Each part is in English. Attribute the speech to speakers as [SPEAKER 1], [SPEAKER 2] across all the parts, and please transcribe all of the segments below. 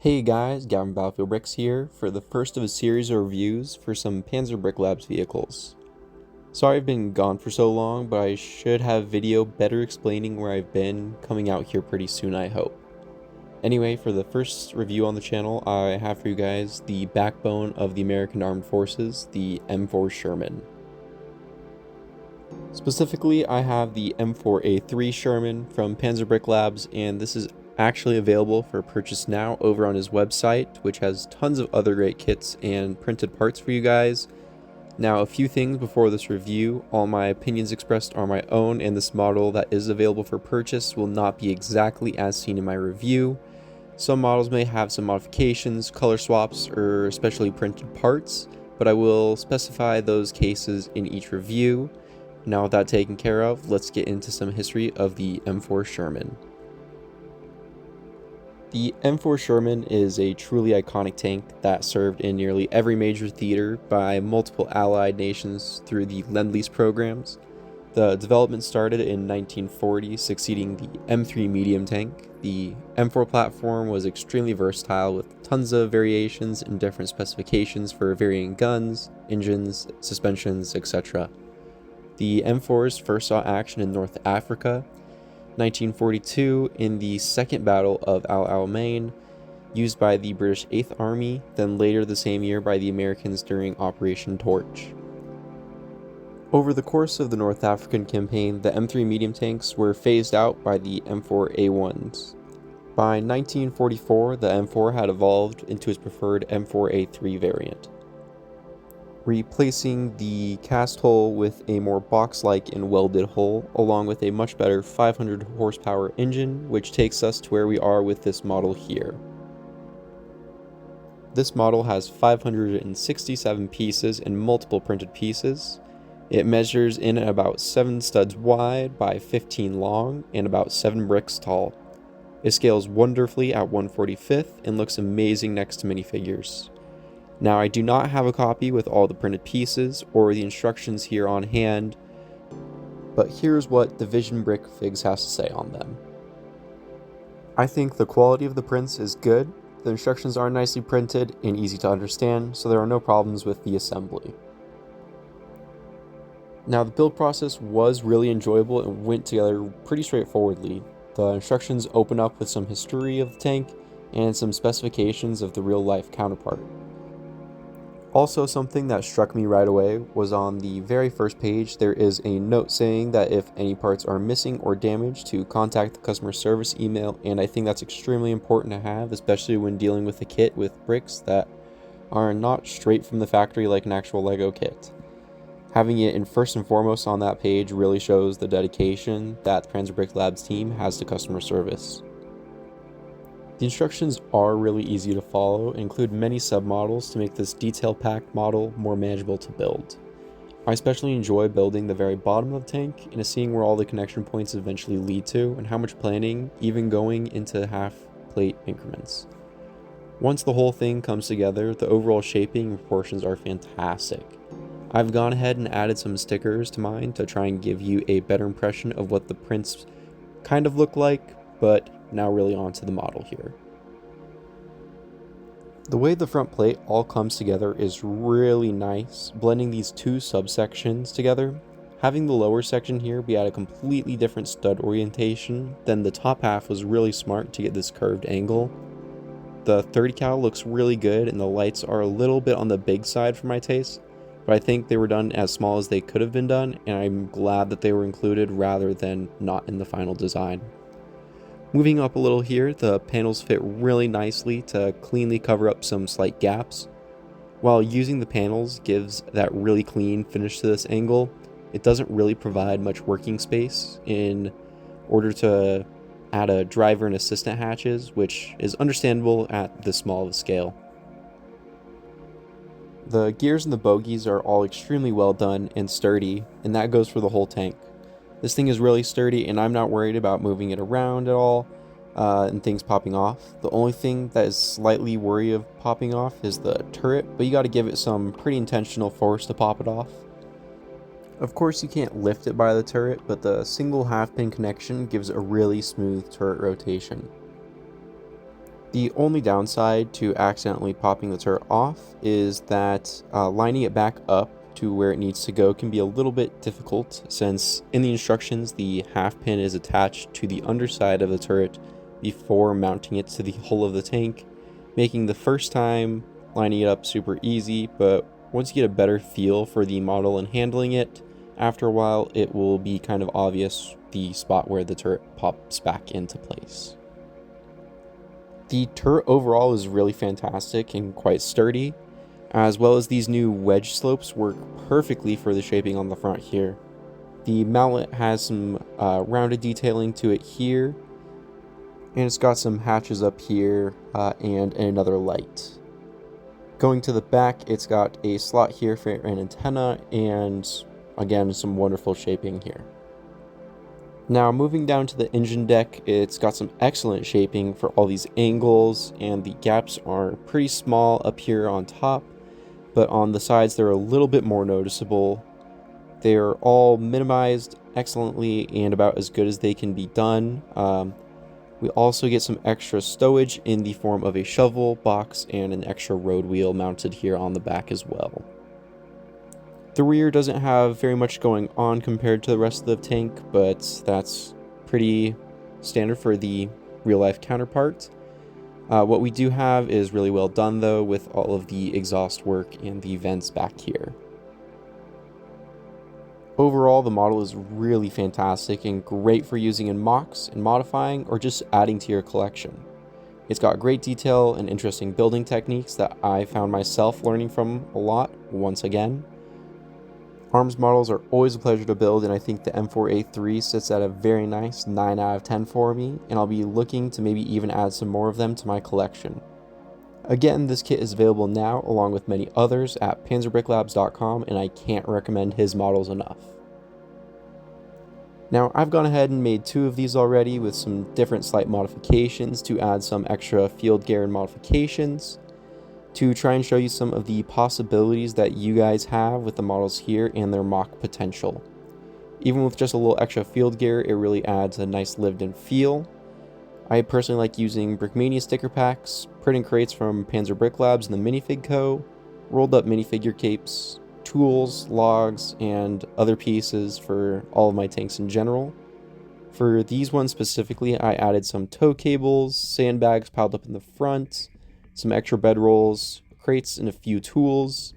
[SPEAKER 1] Hey guys, Gavin Battlefield Bricks here for the first of a series of reviews for some Panzer Bricklabs vehicles. Sorry I've been gone for so long, but I should have video better explaining where I've been coming out here pretty soon, I hope. Anyway, for the first review on the channel, I have for you guys the backbone of the American Armed Forces, the M4 Sherman. Specifically, I have the M4A3 Sherman from Panzer Bricklabs, and this is actually available for purchase now over on his website, which has tons of other great kits and printed parts for you guys. Now, a few things before this review. All my opinions expressed are my own, and this model that is available for purchase will not be exactly as seen in my review. Some models may have some modifications, color swaps, or specially printed parts, but I will specify those cases in each review. Now with that taken care of, let's get into some history of the M4 Sherman. The M4 Sherman is a truly iconic tank that served in nearly every major theater by multiple allied nations through the Lend-Lease programs. The development started in 1940, succeeding the M3 medium tank. The M4 platform was extremely versatile with tons of variations and different specifications for varying guns, engines, suspensions, etc. The M4s first saw action in North Africa, 1942 in the Second Battle of Al Alamein, used by the British 8th Army, then later the same year by the Americans during Operation Torch. Over the course of the North African campaign, the M3 medium tanks were phased out by the M4A1s. By 1944, the M4 had evolved into its preferred M4A3 variant, replacing the cast hull with a more box-like and welded hull, along with a much better 500 horsepower engine, which takes us to where we are with this model here. This model has 567 pieces and multiple printed pieces. It measures in at about 7 studs wide by 15 long and about 7 bricks tall. It scales wonderfully at 1/45 and looks amazing next to minifigures. Now, I do not have a copy with all the printed pieces or the instructions here on hand, but here's what Division Brick Figs has to say on them. I think the quality of the prints is good, the instructions are nicely printed and easy to understand, so there are no problems with the assembly. Now, the build process was really enjoyable and went together pretty straightforwardly. The instructions open up with some history of the tank and some specifications of the real-life counterpart. Also, something that struck me right away was on the very first page, there is a note saying that if any parts are missing or damaged, to contact the customer service email, and I think that's extremely important to have, especially when dealing with a kit with bricks that are not straight from the factory like an actual Lego kit. Having it in first and foremost on that page really shows the dedication that the Panzer Bricklabs team has to customer service. The instructions are really easy to follow and include many submodels to make this detail-packed model more manageable to build. I especially enjoy building the very bottom of the tank and seeing where all the connection points eventually lead to and how much planning, even going into half-plate increments. Once the whole thing comes together, the overall shaping and proportions are fantastic. I've gone ahead and added some stickers to mine to try and give you a better impression of what the prints kind of look like, but now really onto the model here. The way the front plate all comes together is really nice, blending these two subsections together. Having the lower section here be at a completely different stud orientation than the top half was really smart to get this curved angle. The 30 cal looks really good and the lights are a little bit on the big side for my taste, but I think they were done as small as they could have been done, and I'm glad that they were included rather than not in the final design. Moving up a little here, the panels fit really nicely to cleanly cover up some slight gaps. While using the panels gives that really clean finish to this angle, it doesn't really provide much working space in order to add a driver and assistant hatches, which is understandable at this small of a scale. The gears and the bogies are all extremely well done and sturdy, and that goes for the whole tank. This thing is really sturdy and I'm not worried about moving it around at all and things popping off. The only thing that is slightly worry of popping off is the turret, but you got to give it some pretty intentional force to pop it off. Of course you can't lift it by the turret, but the single half pin connection gives a really smooth turret rotation. The only downside to accidentally popping the turret off is that lining it back up to where it needs to go can be a little bit difficult, since in the instructions the half pin is attached to the underside of the turret before mounting it to the hull of the tank, making the first time lining it up super easy, but once you get a better feel for the model and handling it, after a while it will be kind of obvious the spot where the turret pops back into place. The turret overall is really fantastic and quite sturdy, as well as these new wedge slopes work perfectly for the shaping on the front here. The mallet has some rounded detailing to it here, and it's got some hatches up here and another light. Going to the back, it's got a slot here for an antenna, and again, some wonderful shaping here. Now moving down to the engine deck, it's got some excellent shaping for all these angles, and the gaps are pretty small up here on top, but on the sides they're a little bit more noticeable. They're all minimized excellently and about as good as they can be done. We also get some extra stowage in the form of a shovel box and an extra road wheel mounted here on the back as well. The rear doesn't have very much going on compared to the rest of the tank, but that's pretty standard for the real-life counterpart. What we do have is really well done though, with all of the exhaust work and the vents back here. Overall, the model is really fantastic and great for using in mocs and modifying, or just adding to your collection. It's got great detail and interesting building techniques that I found myself learning from a lot once again. ARMS models are always a pleasure to build, and I think the M4A3 sits at a very nice 9 out of 10 for me, and I'll be looking to maybe even add some more of them to my collection. Again, this kit is available now along with many others at panzerbricklabs.com, and I can't recommend his models enough. Now, I've gone ahead and made 2 of these already with some different slight modifications to add some extra field gear and modifications, to try and show you some of the possibilities that you guys have with the models here and their mock potential. Even with just a little extra field gear, it really adds a nice lived-in feel. I personally like using Brickmania sticker packs, printing crates from Panzer Bricklabs and the Minifig Co., rolled up minifigure capes, tools, logs, and other pieces for all of my tanks in general. For these ones specifically, I added some tow cables, sandbags piled up in the front, some extra bedrolls, crates, and a few tools.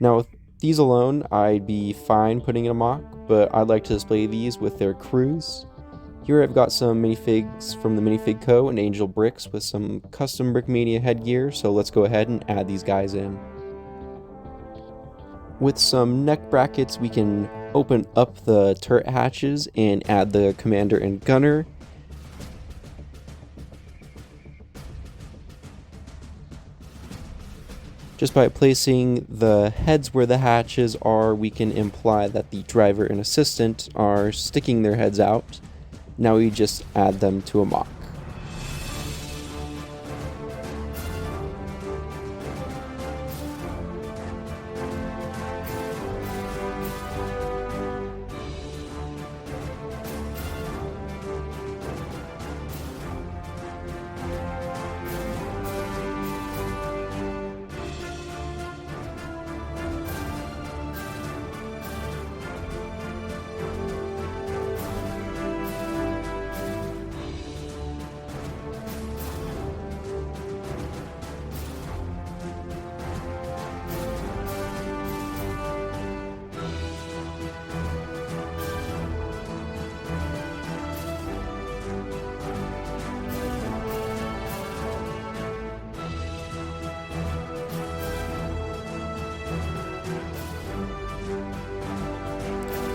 [SPEAKER 1] Now with these alone, I'd be fine putting in a mock, but I'd like to display these with their crews. Here I've got some minifigs from the Minifig Co. and Angel Bricks with some custom Brickmania headgear, so let's go ahead and add these guys in. With some neck brackets, we can open up the turret hatches and add the commander and gunner. Just by placing the heads where the hatches are, we can imply that the driver and assistant are sticking their heads out. Now we just add them to a mock.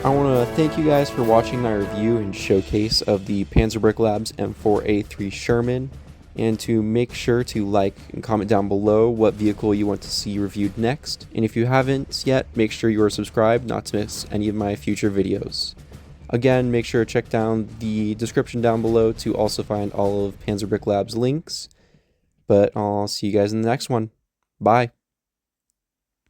[SPEAKER 1] I want to thank you guys for watching my review and showcase of the Panzer Bricklabs M4A3 Sherman, and to make sure to like and comment down below what vehicle you want to see reviewed next, and if you haven't yet, make sure you are subscribed not to miss any of my future videos. Again, make sure to check down the description down below to also find all of Panzer Bricklabs links, but I'll see you guys in the next one. Bye!